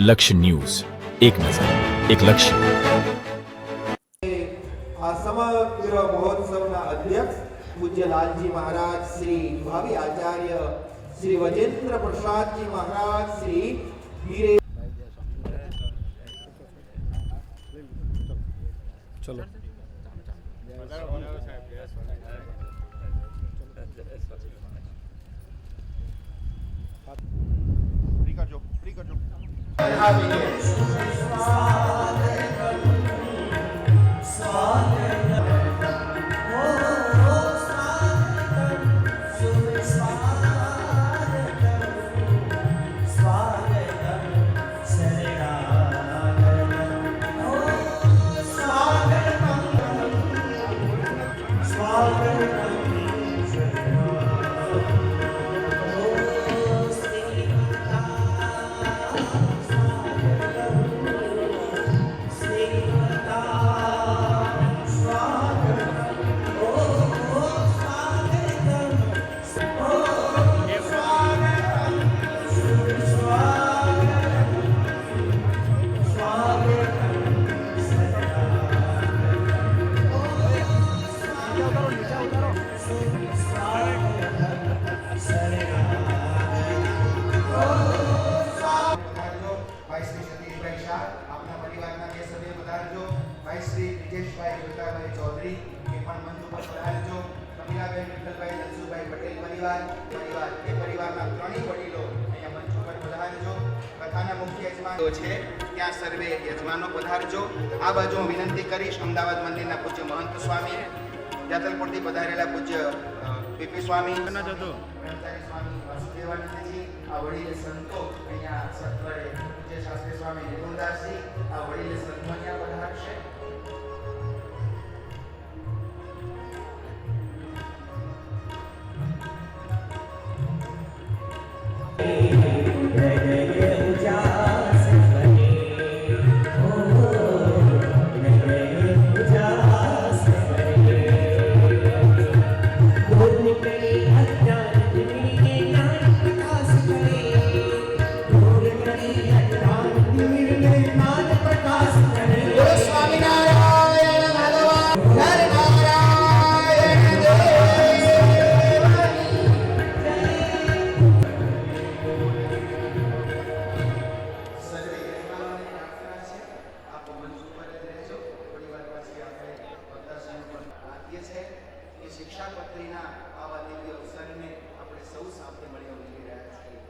લક્ષ્ય ન્યૂઝ, એક નજર, એક લક્ષ્ય. આ સમગ્ર મહોત્સવના અધ્યક્ષ પૂજ્ય લાલજી મહારાજ શ્રી ભાવિ આચાર્ય શ્રી વજેન્દ્ર પ્રસાદજી મહારાજ શ્રી વીરે ચલો ફ્રી કરજો श्री ब्रिजेशभाई गुरकाभाई चौधरी के पण मंच पर पधारજો કપિલાબેન વિઠ્ઠલભાઈ લંસુભાઈ પટેલ પરિવાર એ પરિવારના ત્રણેય વડીલો અહીંયા મંચ પર પધારજો. કથાના મુખ્ય યજમાનો છે ત્યાં સર્વે યજમાનો પધારજો. આ બાજુ હું વિનંતી કરીશ અમદાવાદ મંદિરના પૂજ્ય મહંત સ્વામી, જાતલપુરથી પધારેલા પૂજ્ય પીપી સ્વામી, સ્વામી વાસુદેવાનંદજી, આ વડીલ સંતો અહીંયા સત્વરે પૂજ્ય શાસ્ત્રી સ્વામી નિકુંદાસજી, આ વડીલ સંતો અહીંયા પધારશે. શિક્ષાપત્રીના આવા દિવ્ય અવસરને આપણે સૌ સાથે મળી ઉજવી રહ્યા છીએ.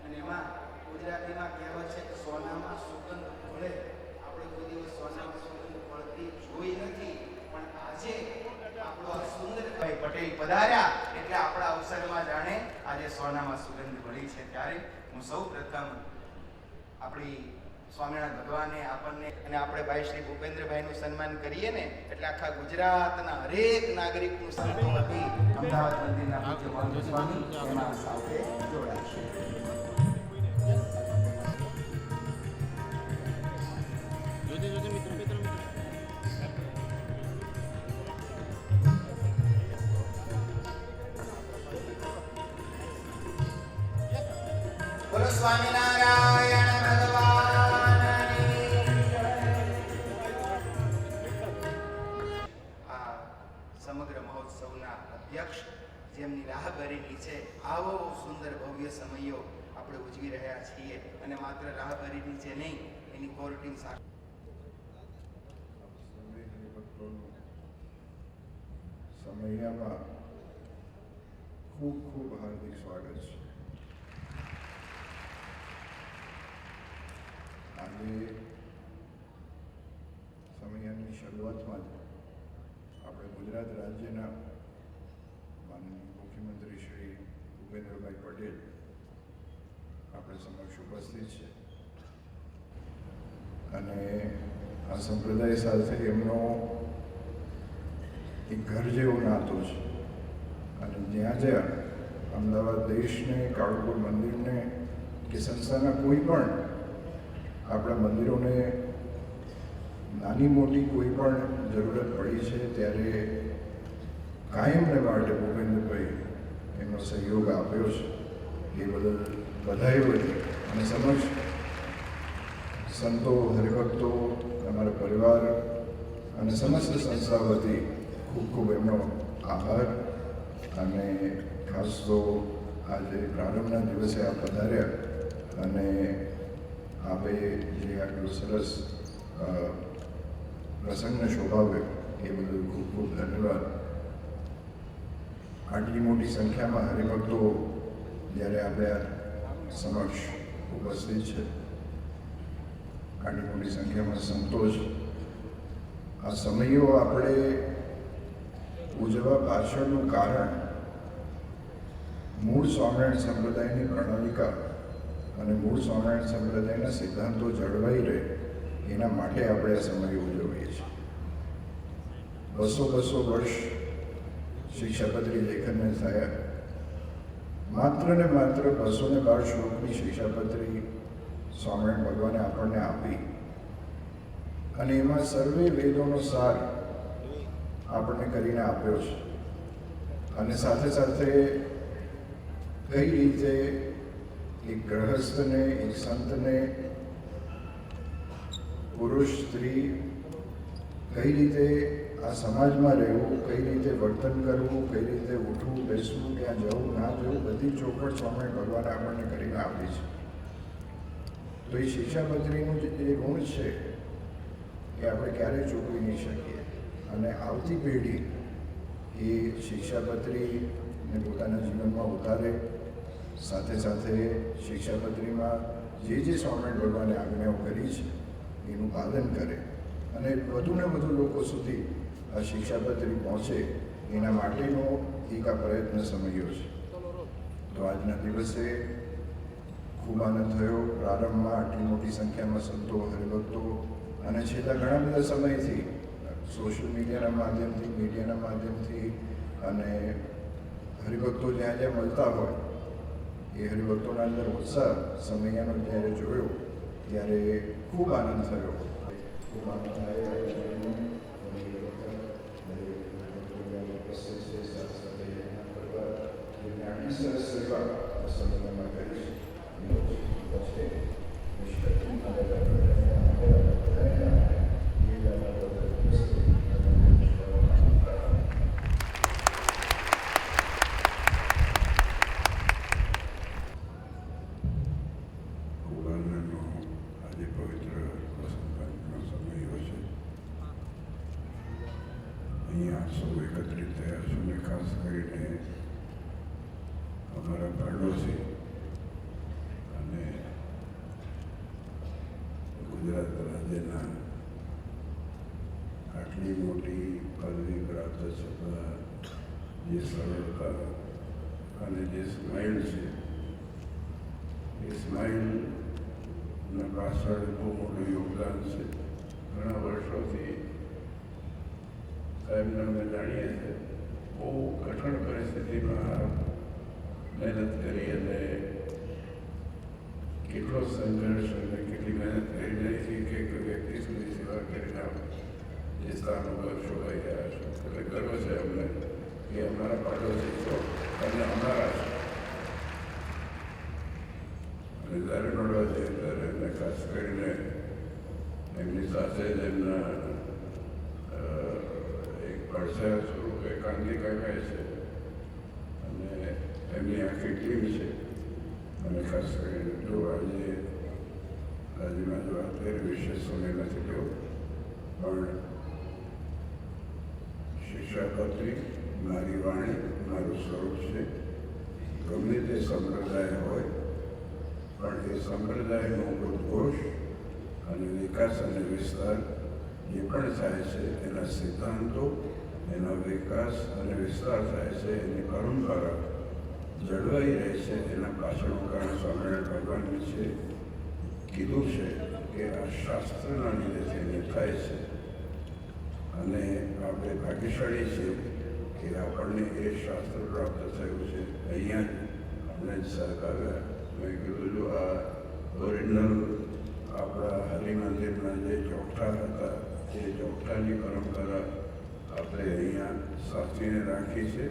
અને એમાં ગુજરાતીમાં કહેવત છે કે સોનામાં સુગંધ મળે. આપણે કોઈ દિવસ સોનામાં સુગંધ મળતી જોઈ નથી, પણ આજે આપણો આ સુંદરભાઈ પટેલ પધાર્યા એટલે આપણા અવસરમાં જાણે આજે સોનામાં સુગંધ મળી છે. ત્યારે હું સૌ પ્રથમ આપણી સ્વામિનારાયણ ભગવાને આપણને અને આપણે ભાઈ શ્રી ભૂપેન્દ્રભાઈનું સન્માન કરીએ ને એટલે આખા ગુજરાતના હરેક નાગરિકનું સંતોથી અમદાવાદ મંદિરના પૂજ્ય મહંત સ્વામી એમાં સાથે જોડાશે. બોલો સ્વામિનારાયણ સમગ્ર મહોત્સવના અધ્યક્ષ જેમની રાહબરીની છે. આવો સુંદર ભવ્ય સમયો આપણે ઉજવી રહ્યા છીએ અને માત્ર રાહબરીની છે નહીં, એની કોર ટીમ સાથે સમયમાં ખૂબ ખૂબ હાર્દિક સ્વાગત છે. આજે સમયની શરૂઆતમાં જ આપણે ગુજરાત રાજ્યના માનનીય મુખ્યમંત્રી શ્રી ભૂપેન્દ્રભાઈ પટેલ આપણે સમક્ષ ઉપસ્થિત છે અને આ સંપ્રદાય સાથે એમનો એક ઘર જેવો નાતો છે. અને જ્યાં જ્યાં અમદાવાદ દેશને, કાળુપુર મંદિરને કે સંસ્થાના કોઈ પણ આપણા મંદિરોને નાની મોટી કોઈ પણ જરૂરત પડી છે ત્યારે કાયમને માટે ભૂપેન્દ્રભાઈ એમનો સહયોગ આપ્યો છે. એ બદલ બધાઈ હોય અને સમક્ષ સંતો, હરિભક્તો, અમારા પરિવાર અને સમસ્ત સંસ્થા વતી ખૂબ ખૂબ એમનો આભાર. અને ખાસ તો આજે પ્રારંભના દિવસે આપ પધાર્યા અને આપે જે આટલું સરસ પ્રસંગને શોભાવ્યો એ બદલ ખૂબ ખૂબ ધન્યવાદ. આટલી મોટી સંખ્યામાં હરિભક્તો જ્યારે આપણે સમક્ષ ઉપસ્થિત છે, આટલી મોટી સંખ્યામાં સંતોષ, આ સમયો આપણે ઉજવવા પાછળનું કારણ મૂળ સ્વામિનારાયણ સંપ્રદાયની પ્રણાલિકા અને મૂળ સ્વામિનારાયણ સંપ્રદાયના સિદ્ધાંતો જળવાઈ રહે એના માટે આપણે આ સમય ઉજવીએ છીએ. 200 વર્ષ શિક્ષાપત્રી લેખનને થયા, માત્ર ને માત્ર 212 શ્લોકની શિક્ષાપત્રી સ્વામિનારાયણ ભગવાને આપણને આપી અને એમાં સર્વે વેદોનો સાર આપણને કરીને આપ્યો છે. અને સાથે સાથે કઈ રીતે એક ગ્રહસ્થને, એક સંતને, પુરુષ સ્ત્રી કઈ રીતે આ સમાજમાં રહેવું, કઈ રીતે વર્તન કરવું, કઈ રીતે ઉઠવું, બેસવું, ક્યાં જવું, ના જવું, બધી ચોખવટ સ્વામિનારાયણ ભગવાને આપણને કરીને આપી છે. તો એ શિક્ષાપત્રીનું જે ઋણ છે એ આપણે ક્યારેય ચૂકવી નહીં શકીએ. અને આવતી પેઢી એ શિક્ષાપત્રીને પોતાના જીવનમાં ઉતારે, સાથે સાથે શિક્ષાપત્રીમાં જે સ્વામિનારાયણ ભગવાને આજ્ઞાઓ કરી છે એનું પાલન કરે અને વધુને વધુ લોકો સુધી આ શિક્ષાપત્રી પહોંચે એના માટેનો એક આ પ્રયત્ન સમજ્યો છે. તો આજના દિવસે ખૂબ આનંદ થયો. પ્રારંભમાં આટલી મોટી સંખ્યામાં સંતો, હરિભક્તો અને છેલ્લા ઘણા બધા સમયથી સોશિયલ મીડિયાના માધ્યમથી, મીડિયાના માધ્યમથી અને હરિભક્તો જ્યાં જ્યાં મળતા હોય એ હરિભક્તોના અંદર ઉત્સાહ સમયનો જ્યારે જોયો ત્યારે ખૂબ આનંદ થયો. ખૂબ આનંદ થાય. સરસ સેવા સમયમાં કરીશ. આજે પવિત્ર વસંતનો સમય હોય છે. અહીંયા સૌ એકત્રિત થયા છો ને ખાસ કરીને અમારા પાડોશી અને ગુજરાત રાજ્યના આટલી મોટી પદવી પ્રાપ્ત છતાં જે સરળતા અને જે સ્માઇલ છે એ સ્માઇલના પાછળ બહુ મોટું યોગદાન છે. ઘણા વર્ષોથી સાહેબને અમે જાણીએ છીએ, બહુ કઠણ પરિસ્થિતિમાં મહેનત કરી અને કેટલો સંઘર્ષ અને કેટલી મહેનત કરીને એક વ્યક્તિ સુધી સેવા કરીને જે સ્થાન ઉપર શોભાઈ ગયા છો. એટલે ગર્વ છે અમને કે અમારા પાડોશી છો અને અમારા છે. અને જ્યારે મળવા જઈએ ત્યારે એમને ખાસ કરીને એમની સાથે જ એમના એક પડછાયા સ્વરૂપે કાંતિ કાકાએ છે અને એમની આખી ટીમ છે. અને ખાસ કરીને જો આજે રાજ્યમાં જો અત્યારે વિશેષ સમય નથી લેવો, પણ શિક્ષાપત્રી મારી વાણી, મારું સ્વરૂપ છે. ગમે તે સંપ્રદાય હોય પણ એ સંપ્રદાયનો ઉદ્ઘોષ અને વિકાસ અને વિસ્તાર જે પણ થાય છે એના સિદ્ધાંતો, એનો વિકાસ અને વિસ્તાર થાય છે, એની પરંપરા જળવાઈ રહે છે. એના પાછળનું કારણ સ્વામિનારાયણ ભગવાનને છે. કીધું છે કે આ શાસ્ત્રના લીધે થઈને થાય છે અને આપણે ભાગ્યશાળી છીએ કે આપણને એ શાસ્ત્ર પ્રાપ્ત થયું છે. અહીંયા જ આપણે જ આવ્યા. મેં કીધું જો આ ઓરિજિનલ આપણા હરિમંદિરના જે ચોકઠા હતા એ ચોકઠાની પરંપરા આપણે અહીંયા સાચવીને રાખી છે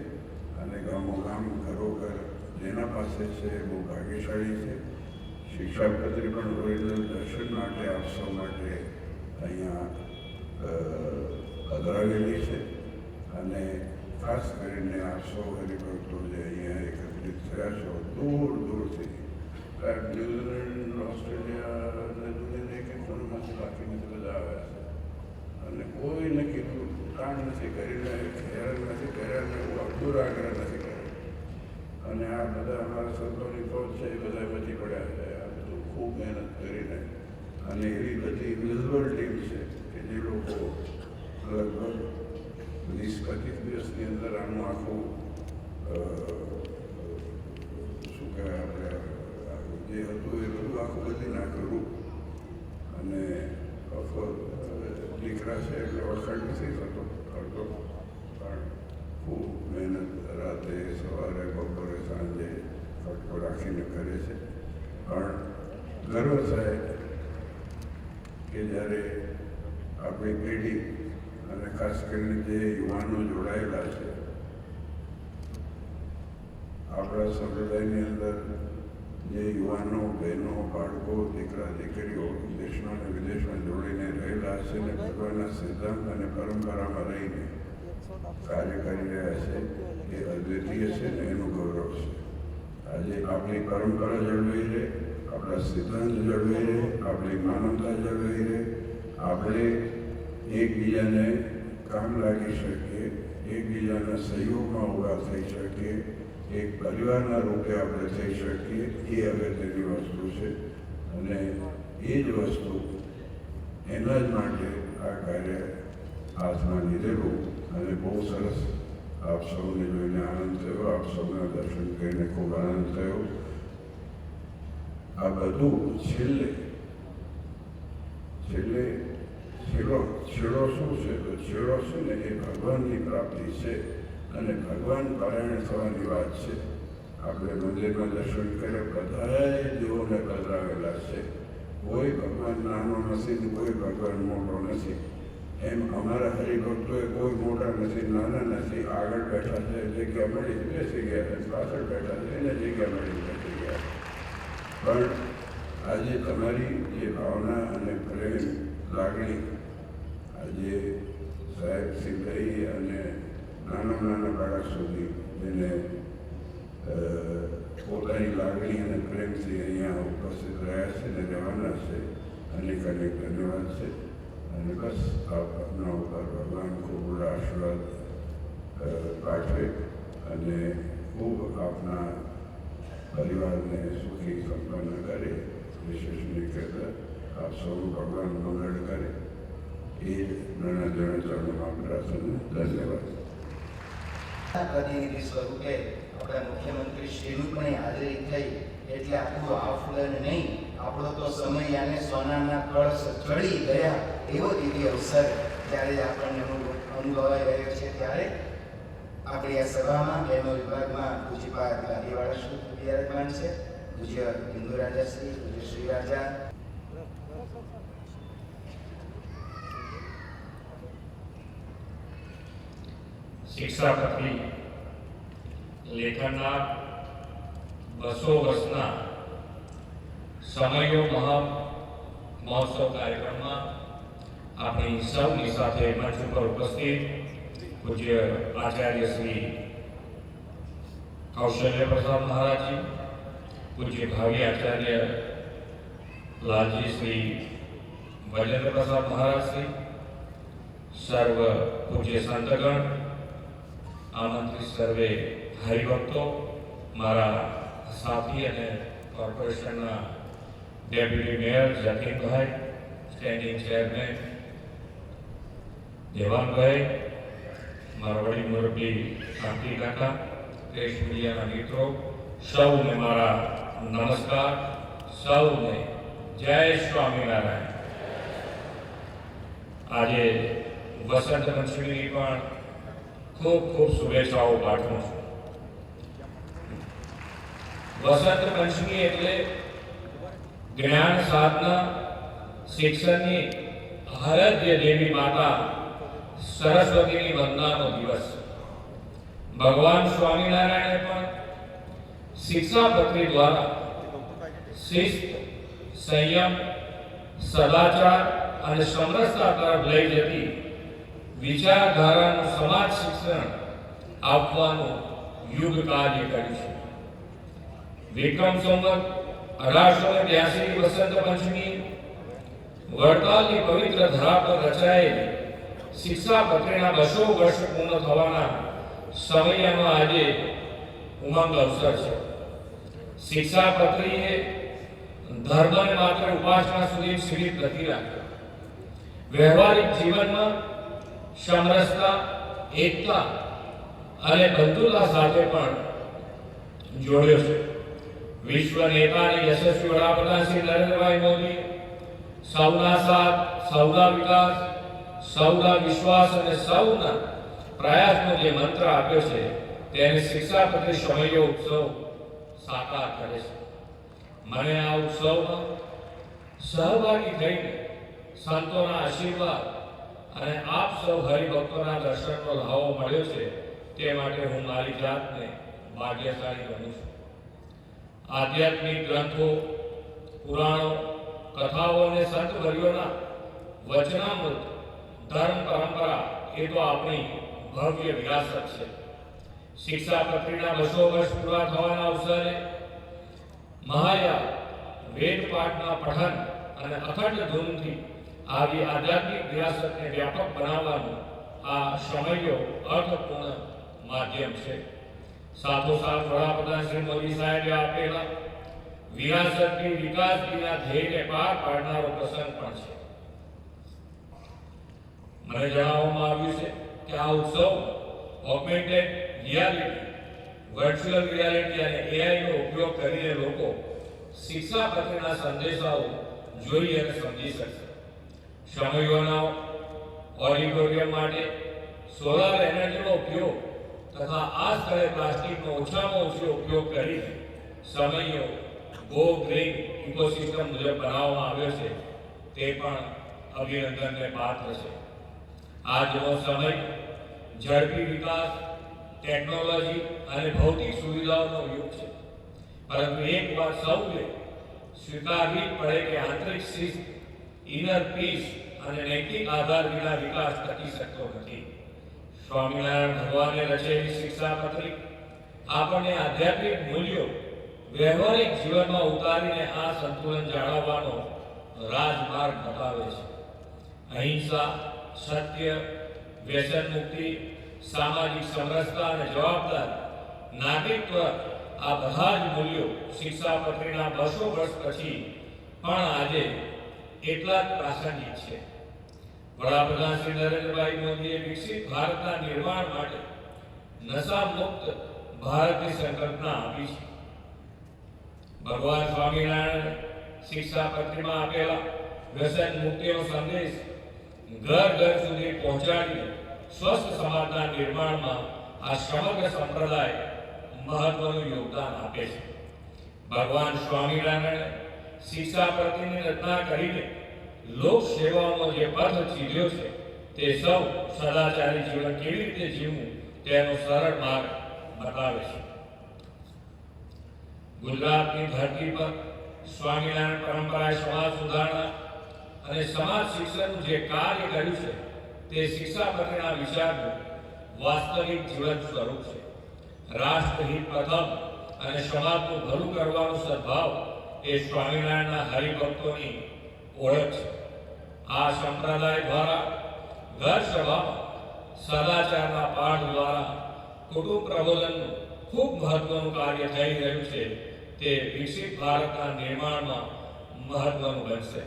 અને ગામો ગામ ઘરો ઘર જેના પાસે છે બહુ ભાગ્યશાળી છે. શિક્ષાપત્રી પણ ઓરિજિનલ દર્શન માટે આપ સૌ માટે અહીંયા પધરાવેલી છે અને ખાસ કરીને આપ સૌ હરિભક્તો જે અહીંયા એકત્રિત થયા છો દૂર દૂરથી ન્યૂઝીલેન્ડ ઓસ્ટ્રેલિયા અને દુનિયાના એક ખૂણામાંથી બાકીને બધા આવ્યા છે અને કોઈને કીધું કામ નથી કરીને હેરાન નથી કર્યા ને અડધું આગ્રહ નથી કર્યો અને આ બધા અમારા સંતોની ફોજ છે એ બધા બચી પડ્યા છે આ બધું ખૂબ મહેનત કરીને અને એવી બધી વિઝ્યુઅલ ટીમ છે કે જે લોકો લગભગ 20-25 દિવસની અંદર આનું આખું શું કહેવાય આપણે જે હતું એ બધું આખું બધી નાખેલું અને દીકરા છે એટલે વખાણ નથી થતો કરતો પણ ખૂબ મહેનત રાતે સવારે બપોરે સાંજે ફટકો રાખીને કરે છે પણ ગર્વ થાય કે જ્યારે આપણી પેઢી અને ખાસ કરીને જે યુવાનો જોડાયેલા છે આપણા સંપ્રદાયની અંદર જે યુવાનો બહેનો બાળકો દીકરા દીકરીઓ દેશમાં અને વિદેશમાં જોડીને રહેલા છે અને ભગવાનના સિદ્ધાંત અને પરંપરામાં રહીને કાર્ય કરી રહ્યા છે એ અદ્વિતીય છે ને એનું ગૌરવ છે આજે આપણી પરંપરા જળવાઈ રહે આપણા સિદ્ધાંત જળવાઈ રહે આપણી માનવતા જળવાઈ રહે આપણે એકબીજાને કામ લાગી શકીએ એકબીજાના સહયોગમાં ઊભા થઈ શકીએ એક પરિવારના રૂપે આપણે થઈ શકીએ એ અગત્યની વસ્તુ છે અને એ જ વસ્તુ એના જ માટે આ કાર્ય હાથમાં લીધેલું અને બહુ સરસ આપ સૌને જોઈને આનંદ થયો આપ સૌના દર્શન કરીને ખૂબ આનંદ થયો આ બધું છેલ્લે છેલ્લો શું છે તો છેલ્લો છે ને એ ભગવાનની પ્રાપ્તિ છે અને ભગવાન પારાયણ થવાની વાત છે આપણે મંદિરમાં દર્શન કરે બધાએ દેવોને પધરાવેલા છે કોઈ ભગવાન નાનો નથી ને કોઈ ભગવાન મોટો નથી એમ અમારા હરિભક્તોએ કોઈ મોટા નથી નાના નથી આગળ બેઠા છે જગ્યા મળી બેસી ગયા પાછળ બેઠા છે એને જગ્યા મળી બેસી ગયા પણ આજે તમારી જે ભાવના અને પ્રેમ લાગણી આજે સાહેબથી લઈ અને નાના બાળક સુધી જેને પોતાની લાગણી અને પ્રેમથી અહીંયા ઉપસ્થિત રહ્યા છે ને રહેવાના છે અનેક ધન્યવાદ છે અને બસ આપના ઉપર ભગવાન ખૂબ આશીર્વાદ પાઠવે અને ખૂબ આપના પરિવારને સુખી સંપન્ન કરે વિશેષની કહેતા આપ સૌ ભગવાન મંગળ કરે એ નાના જણા ચરણોમાં પ્રાર્થના ધન્યવાદ પ્રતિનિધિ સ્વરૂપે આપણા મુખ્યમંત્રી શ્રીની પણ હાજરી થઈ એટલે આપણું આફ્લન નહીં આપણો તો સમય આને સોનાના કળશ ચડી ગયા એવો દિવ્ય અવસર જ્યારે આપણને અનુભવાઈ રહ્યો છે ત્યારે આપણી આ સભામાં બહેનો વિભાગમાં પૂજ્યપાદ ગાદીવાળા શ્રી બિરાજમાન છે પૂજ્ય હિન્દુ રાજાશ્રી પૂજ્ય શ્રી રાજા શિક્ષાપત્રી લેખનના 200 વર્ષના સમયો મહોત્સવ કાર્યક્રમમાં આપણી સૌની સાથે મંચ ઉપર ઉપસ્થિત પૂજ્ય આચાર્ય શ્રી કૌશલ્ય પ્રસાદ મહારાજજી પૂજ્ય ભાવી આચાર્ય લાલજી શ્રી વૈજેન્દ્ર પ્રસાદ મહારાજશ્રી સર્વ પૂજ્ય સંતગણ આમંત્રિત સર્વે હરિભક્તો મારા સાથી અને કોર્પોરેશનના ડેપ્યુટી મેયર જતીનભાઈ સ્ટેન્ડિંગ ચેરમેન દેવાનભાઈ મારા વડીલ મુરબ્બી શાંતિ કાકા પ્રેસ મીડિયાના મિત્રો સૌને મારા નમસ્કાર સૌને જય સ્વામિનારાયણ આજે વસંત પંચમીની પણ ખૂબ ખૂબ શુભેચ્છાઓ પાઠવું છું વસંત પંચમી એટલે જ્ઞાન સાધના શિક્ષણની આરાધ્ય દેવી માતા સરસ્વતીની વંદનાનો દિવસ ભગવાન સ્વામિનારાયણે પણ શિક્ષાપત્રી દ્વારા શિસ્ત, સંયમ, સદાચાર અને સમરસતા તરફ લઈ જતી વિચારધારાનું સમાજ શિક્ષણ આપવાનું યુગ કાર્ય કર્યું છે. વિક્રમ સંવત 1882 વસંત પંચમી વડતાલની પવિત્ર ધરા પર રચાયેલી શિક્ષાપત્રીના 200 વર્ષ પૂર્ણ થવાના સમયનો આજે ઉમંગ અવસર છે. શિક્ષાપત્રીએ ધર્મને માત્ર ઉપાસના સુધી સીમિત નથી રાખ્યો. વ્યવહારિક જીવનમાં સમરસતા, એકતા અને બંધુતા સાથે પણ જોડ્યો છે. વિશ્વ નેતા અને યશસ્વી વડાપ્રધાન શ્રી નરેન્દ્રભાઈ મોદી સૌના સાથ, સૌના વિકાસ, સૌના વિશ્વાસ અને સૌના પ્રયાસનો જે મંત્ર આપ્યો છે તેને શિક્ષાપત્રી સમયો ઉત્સવ સાકાર કરે છે. મને આ ઉત્સવમાં સહભાગી થઈને સંતોના આશીર્વાદ અને આપ સૌ હરિભક્તોના દર્શનનો લાવો મળ્યો છે તે માટે હું મારી જાતને ભાગ્યશાળી ગણું છું. આધ્યાત્મિક ગ્રંથો, પુરાણો, કથાઓ અને સંત વર્યોના વચનામૃત, ધર્મ પરંપરા એ તો આપણી ભવ્ય વિરાસત છે. શિક્ષાપત્રીના 200 વર્ષ પૂરા થવાના અવસરે મહાયાન વેદ પાઠના પઠન અને અખંડ ધૂનથી આવી આધ્યાત્મિક વિરાસતને વ્યાપક બનાવવાનું આ સમયો અર્થપૂર્ણ માધ્યમ છે. સાથોસાથ વડાપ્રધાન શ્રી મોદી સાહેબે આપેલા વિરાસતની વિકાસના ધ્યેયને પાર પાડનારો પ્રસંગ પણ છે. મને જણાવવામાં આવ્યું છે કે આ ઉત્સવ ઓગમેન્ટેડ રિયાલિટી, વર્ચ્યુઅલ રિયાલિટી અને AI નો ઉપયોગ કરીને લોકો શિક્ષાપત્રીના સંદેશાઓ જોઈ અને સમજી શકશે. સમયોના ઓડિટોરિયમ માટે સોલાર એનર્જીનો ઉપયોગ તથા આ સ્થળે પ્લાસ્ટિકનો ઓછામાં ઓછો ઉપયોગ કરી સમયો ગો ગ્રીન ઇકોસિસ્ટમ મુજબ બનાવવામાં આવ્યો છે તે પણ અભિનંદનને પાત્ર છે. આજનો સમય ઝડપી વિકાસ, ટેકનોલોજી અને ભૌતિક સુવિધાઓનો યુગ છે, પરંતુ એક વાત સૌને સ્વીકારવી પડે કે આંતરિક શિસ્ત, ઇનર પીસ અને નૈતિક આધાર વિના વિકાસ ટકી શકતો નથી. સ્વામિનારાયણ ભગવાને રચેલી શિક્ષાપત્રી આપણને આધ્યાત્મિક મૂલ્યો વ્યવહારિક જીવનમાં ઉતારીને આ સંતુલન જાળવવાનો રાજમાર્ગ બતાવે છે. અહિંસા, સત્ય, વ્યસન મુક્તિ, સામાજિક સમરસતા અને જવાબદારી, નાગરિકત્વ આ બધા જ મૂલ્યો શિક્ષાપત્રીના 200 વર્ષ પછી પણ આજે એટલા જ પ્રાસંગિક છે. વડાપ્રધાન શ્રી નરેન્દ્રભાઈ મોદીએ વિકસિત ભારતના નિર્માણ માટે નશા મુક્ત ભારતની સંકલ્પના આપી છે. ભગવાન સ્વામિનારાયણ શિક્ષાપત્રીમાં આપેલા વ્યસન મુક્તિનો સંદેશ ઘર ઘર સુધી પહોંચાડીને સ્વસ્થ સમાજના નિર્માણમાં આ સમગ્ર સંપ્રદાય મહત્વનું યોગદાન આપે છે. ભગવાન સ્વામિનારાયણે શિક્ષાપત્રીની રચના કરીને લોક સેવાનો જે પથ ચીધ્યો છે તે સૌ સદાચારી જીવન કેવી રીતે જીવવું તેનો સરળ માર્ગ બતાવે છે. ગુજરાતની ધરતી પર સ્વામિનારાયણ પરંપરાએ સમાજ સુધારણા અને સમાજ શિક્ષણનું જે કાર્ય કર્યું છે તે શિક્ષાપત્રીના વિચારનું વાસ્તવિક જીવન સ્વરૂપ છે. રાષ્ટ્રહિત પ્રથમ અને સમાજનું ભલું કરવાનો સદભાવ એ સ્વામિનારાયણના હરિભક્તોની ઓળખ છે. આ સંપ્રદાય દ્વારા ઘર સભામાં સદાચારના પાઠ દ્વારા કુટુંબ પ્રબોધનનું ખૂબ મહત્વનું કાર્ય થઈ રહ્યું છે તે વિકસિત ભારતના નિર્માણમાં મહત્વનું બનશે.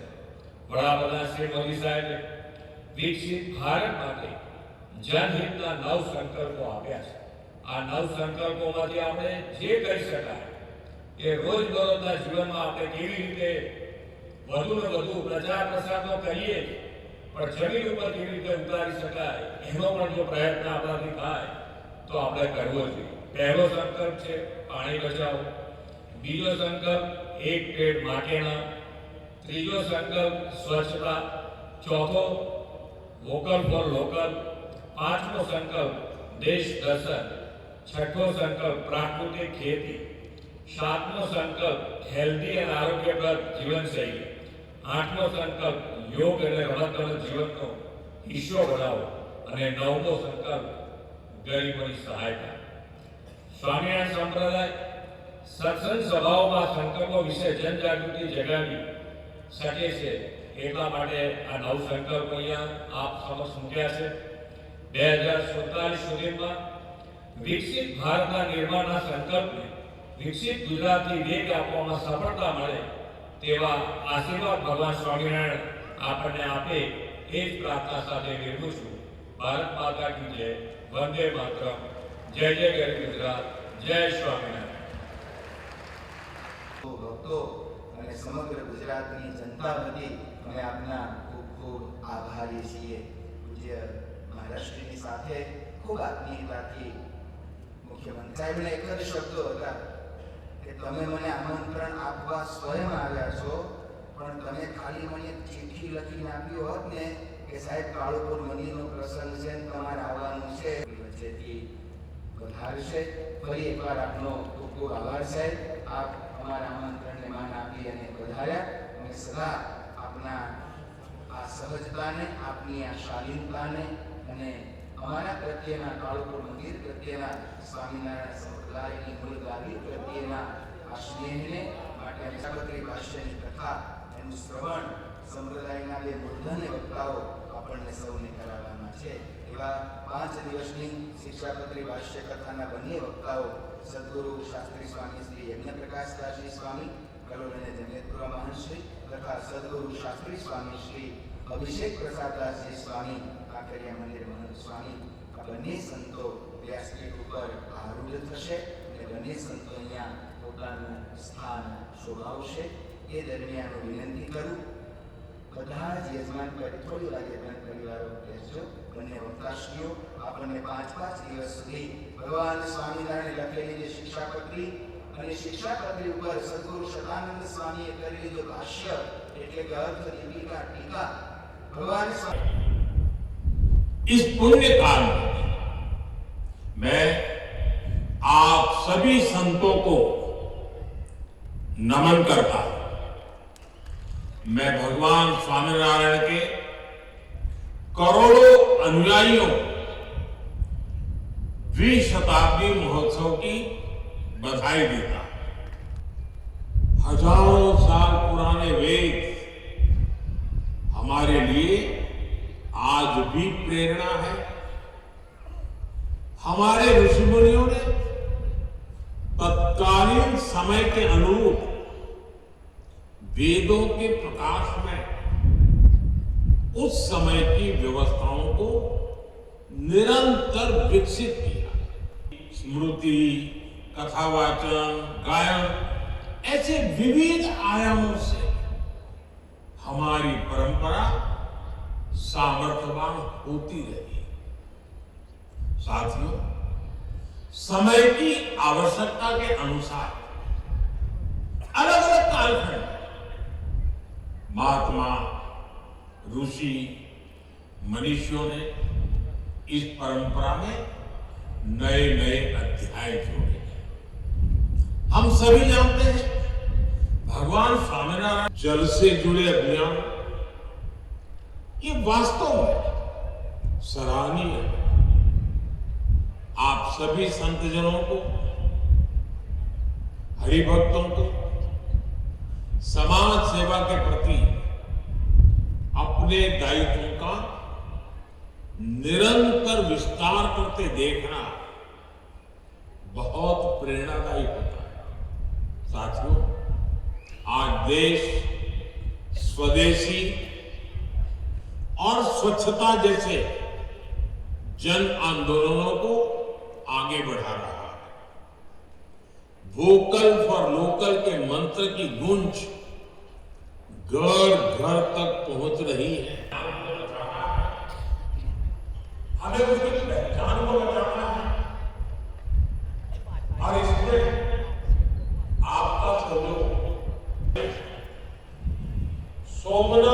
વડાપ્રધાન શ્રી મોદી સાહેબે વિકસિત ભારત માટે જનહિતના 9 સંકલ્પો આપ્યા છે. આ 9 સંકલ્પોમાંથી આપણે જે કરી શકાય એ રોજબરોજના જીવનમાં આપણે કેવી રીતે વધુ ને વધુ પ્રચાર પ્રસાર તો કરીએ પણ જમીન ઉપર કેવી રીતે ઉતારી શકાય એનો પણ જો પ્રયત્ન આપણાથી થાય તો આપણે કરવો જોઈએ. પહેલો સંકલ્પ છે પાણી બચાવો, બીજો સંકલ્પ એક પેડ માં કે નામ, ત્રીજો સંકલ્પ સ્વચ્છતા, ચોથો વોકલ ફોર લોકલ, પાંચમો સંકલ્પ દેશ દર્શન, છઠ્ઠો સંકલ્પ પ્રાકૃતિક ખેતી, 7મો સંકલ્પ હેલ્ધી અને આરોગ્યપ્રદ જીવનશૈલી, 8મો સંકલ્પ યોગ અને રમતગમત જીવનનો હિસ્સો બનાવો અને 9મો સંકલ્પ ગરીબોની સહાયતા. સ્વામિનારાયણ સંપ્રદાય સત્સંગ સભાઓમાં સંકલ્પો વિશે જનજાગૃતિ જગાવી શકે છે. એટલા માટે આ 9 સંકલ્પો અહીંયા આપ સમક્ષ મૂક્યા છે. 2047 સુધીમાં વિકસિત ભારતના નિર્માણના સંકલ્પને વિકસિત ગુજરાતની વેગ આપવામાં સફળતા મળે તેવા આશીર્વાદ ભગવાન સ્વામિનારાયણ આપણને આપે એ જ પ્રાર્થના સાથે વિરમું છું. ભારત માતા કી જય, વંદે માતરમ, જય જય ગરવી ગુજરાત, જય સ્વામિનારાયણ. ભક્તો અને સમગ્ર ગુજરાતની જનતા વતી અમે આપના ખૂબ ખૂબ આભારી છીએ. પૂજ્ય મહારાષ્ટ્રની સાથે ખૂબ આત્મીયતાથી મુખ્યમંત્રી સાહેબને એક જ શબ્દો હતા કે તમે મને આમંત્રણ આપવા સ્વયં આવ્યા છો, પણ તમે ખાલી મને ચિઠ્ઠી લખીને આપ્યો હોત ને કે સાહેબ કાળુપુર મંદિરનો પ્રસંગ છે, તમારે આવવાનું છે, વચ્ચેથી પધારશે. ફરી એકવાર આપનો ખૂબ ખૂબ આભાર સાહેબ. આપ અમારા આમંત્રણને માન આપી અને પધાર્યા. અને સદા આપના આ સહજતાને, આપની આ શાલીનતાને અને અમારા પ્રત્યેના કાળુપુર મંદિર પ્રત્યેના સ્વામિનારાયણ સંપ્રદાયની મૂળગાદી પ્રત્યેના આ સ્નેહને માટે અમે સાર્વત્રિક ભાષ્યની કથા એનું શ્રવણ સંપ્રદાયના બે મૂર્ધન્ય વક્તાઓ આપણને સૌને કરાવવાના છે. એવા 5 દિવસની શિક્ષાપત્રી ભાષ્ય કથાના બંને વક્તાઓ સદગુરુ શાસ્ત્રી સ્વામી શ્રી યજ્ઞપ્રકાશ દાસજી સ્વામી કલોલ અને જમનેતપુરા મહર્ષિ તથા સદગુરુ શાસ્ત્રી સ્વામી શ્રી અભિષેક પ્રસાદ દાસજી સ્વામી કાંકરિયા મંદિર મહંત સ્વામી આ બંને સંતો વ્યાસપીઠ ઉપર આરૂઢ થશે અને બંને સંતો અહીંયા પોતાનું સ્થાન શોભાવશે. એ દરમિયાન હું વિનંતી કરું બધા જ યજમાન થોડી વાર યજમાન પરિવારો કહેજો. બંને વક્તાશ્રીઓ આપણને 5 દિવસ સુધી ભગવાન સ્વામિનારાયણે લખેલી જે શિક્ષાપત્રી અને શિક્ષાપત્રી ઉપર સદગુરુ સદાનંદ સ્વામીએ કરેલી જે ભાષ્ય એટલે કે અર્થ દીપિકા ટીકા भगवान इस पुण्य काल में मैं आप सभी संतों को नमन करता हूं. मैं भगवान स्वामीनारायण के करोड़ों अनुयायियों द्विशताब्दी महोत्सव की बधाई देता हूं. हजारों साल पुराने वेद हमारे लिए आज भी प्रेरणा है. हमारे ऋषि मुनियों ने तत्कालीन समय के अनुरूप वेदों के प्रकाश में उस समय की व्यवस्थाओं को निरंतर विकसित किया. स्मृति, कथावाचन, गायन ऐसे विविध आयामों से हमारी परंपरा सामर्थ्यवान होती रही. साथियों, समय की आवश्यकता के अनुसार अलग अलग कालखंड महात्मा, ऋषि, मनीषियों ने इस परंपरा में नए नए अध्याय जोड़े. हम सभी जानते हैं भगवान स्वामिनारायण जल से जुड़े अभियान ये वास्तव में सराहनीय है. आप सभी संतजनों को, हरिभक्तों को समाज सेवा के प्रति अपने दायित्वों का निरंतर विस्तार करते देखना बहुत प्रेरणादायी होता है. साथियों, आज देश स्वदेशी और स्वच्छता जैसे जन आंदोलनों को आगे बढ़ा रहा है. वोकल फॉर लोकल के मंत्र की गूंज घर घर तक पहुंच रही है. हमें उसकी पहचान को बचाना है और इसमें आपका सहयोग. सोमनाथ